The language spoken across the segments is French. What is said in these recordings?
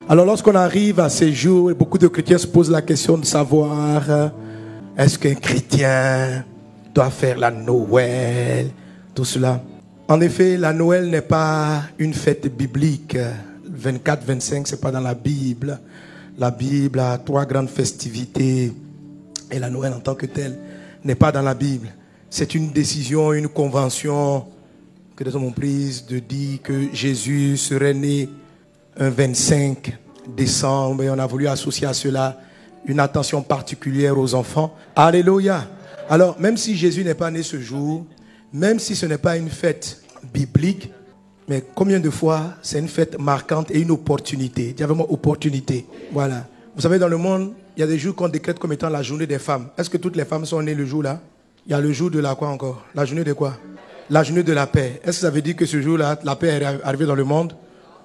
Alors lorsqu'on arrive à ces jours, beaucoup de chrétiens se posent la question de savoir est-ce qu'un chrétien doit faire la Noël, tout cela. En effet, la Noël n'est pas une fête biblique. 24, 25, c'est pas dans la Bible. La Bible a 3 grandes festivités et la Noël en tant que telle n'est pas dans la Bible. C'est une décision, une convention que les hommes ont prise de dire que Jésus serait né un 25 décembre et on a voulu associer à cela une attention particulière aux enfants. Alléluia. Alors, même si Jésus n'est pas né ce jour, même si ce n'est pas une fête biblique, mais combien de fois c'est une fête marquante et une opportunité. Dis vraiment opportunité. Voilà. Vous savez, dans le monde, il y a des jours qu'on décrète comme étant la journée des femmes. Est-ce que toutes les femmes sont nées le jour-là? Il y a le jour de la quoi encore? La journée de quoi? La journée de la paix. Est-ce que ça veut dire que ce jour-là, la paix est arrivée dans le monde?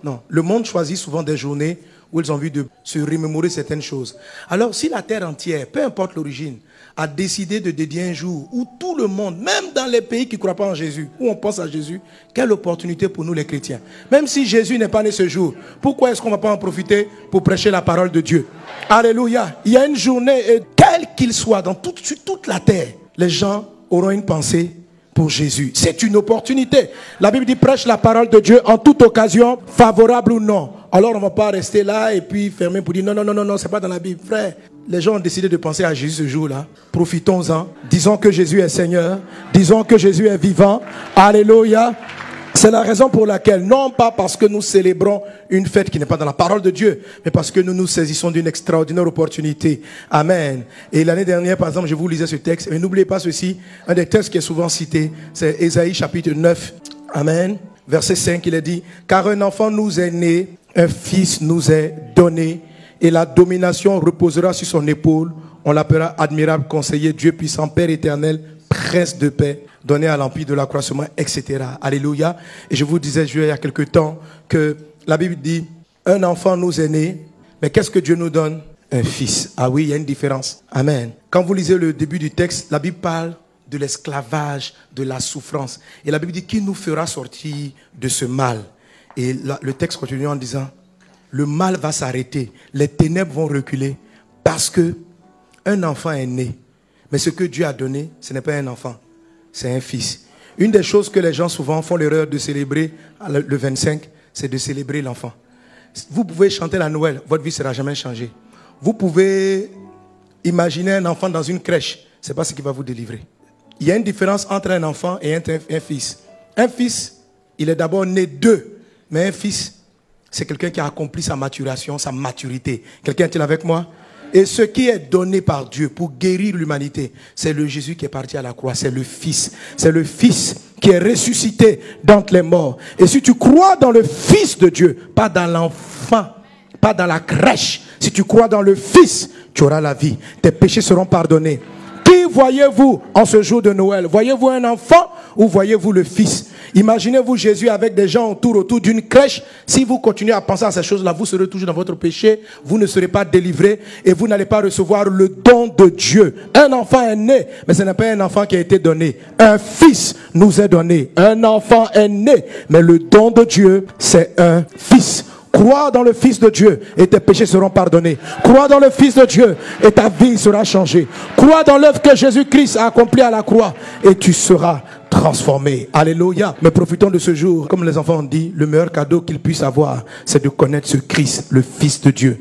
Non. Le monde choisit souvent des journées où ils ont envie de se remémorer certaines choses. Alors, si la terre entière, peu importe l'origine, a décidé de dédier un jour où tout le monde, même dans les pays qui ne croient pas en Jésus, où on pense à Jésus, quelle opportunité pour nous les chrétiens. Même si Jésus n'est pas né ce jour, pourquoi est-ce qu'on ne va pas en profiter pour prêcher la parole de Dieu? Alléluia. Il y a une journée, quel qu'il soit, sur toute la terre, les gens auront une pensée pour Jésus. C'est une opportunité. La Bible dit prêche la parole de Dieu en toute occasion, favorable ou non. Alors on ne va pas rester là et puis fermer pour dire non, c'est pas dans la Bible. Frère, les gens ont décidé de penser à Jésus ce jour-là. Profitons-en. Disons que Jésus est Seigneur. Disons que Jésus est vivant. Alléluia. C'est la raison pour laquelle, non pas parce que nous célébrons une fête qui n'est pas dans la parole de Dieu, mais parce que nous nous saisissons d'une extraordinaire opportunité. Amen. Et l'année dernière, par exemple, je vous lisais ce texte. Mais n'oubliez pas ceci, un des textes qui est souvent cité, c'est Ésaïe chapitre 9. Amen. Verset 5, il est dit, car un enfant nous est né, un fils nous est donné, et la domination reposera sur son épaule. On l'appellera admirable conseiller, Dieu puissant, Père éternel, prince de paix, donné à l'empire de l'accroissement, etc. Alléluia. Et je vous disais il y a quelque temps que la Bible dit, un enfant nous est né, mais qu'est-ce que Dieu nous donne? Un fils. Ah oui, il y a une différence. Amen. Quand vous lisez le début du texte, la Bible parle de l'esclavage, de la souffrance. Et la Bible dit, qui nous fera sortir de ce mal? Et le texte continue en disant, le mal va s'arrêter, les ténèbres vont reculer, parce que un enfant est né. Mais ce que Dieu a donné, ce n'est pas un enfant, c'est un fils. Une des choses que les gens souvent font l'erreur de célébrer le 25, c'est de célébrer l'enfant. Vous pouvez chanter la Noël, votre vie ne sera jamais changée. Vous pouvez imaginer un enfant dans une crèche, ce n'est pas ce qui va vous délivrer. Il y a une différence entre un enfant et un fils. Un fils, il est d'abord né d'eux. Mais un fils, c'est quelqu'un qui a accompli sa maturation, sa maturité. Quelqu'un est-il avec moi? Et ce qui est donné par Dieu pour guérir l'humanité, c'est le Jésus qui est parti à la croix. C'est le Fils. C'est le Fils qui est ressuscité d'entre les morts. Et si tu crois dans le Fils de Dieu, pas dans l'enfant, pas dans la crèche, si tu crois dans le Fils, tu auras la vie. Tes péchés seront pardonnés. Qui voyez-vous en ce jour de Noël? Voyez-vous un enfant ou voyez-vous le Fils? Imaginez-vous Jésus avec des gens autour d'une crèche. Si vous continuez à penser à ces choses-là, vous serez toujours dans votre péché. Vous ne serez pas délivrés et vous n'allez pas recevoir le don de Dieu. Un enfant est né, mais ce n'est pas un enfant qui a été donné. Un fils nous est donné. Un enfant est né, mais le don de Dieu, c'est un fils. Crois dans le Fils de Dieu et tes péchés seront pardonnés. Crois dans le Fils de Dieu et ta vie sera changée. Crois dans l'œuvre que Jésus-Christ a accomplie à la croix et tu seras transformé. Alléluia. Mais profitons de ce jour. Comme les enfants ont dit, le meilleur cadeau qu'ils puissent avoir, c'est de connaître ce Christ, le Fils de Dieu.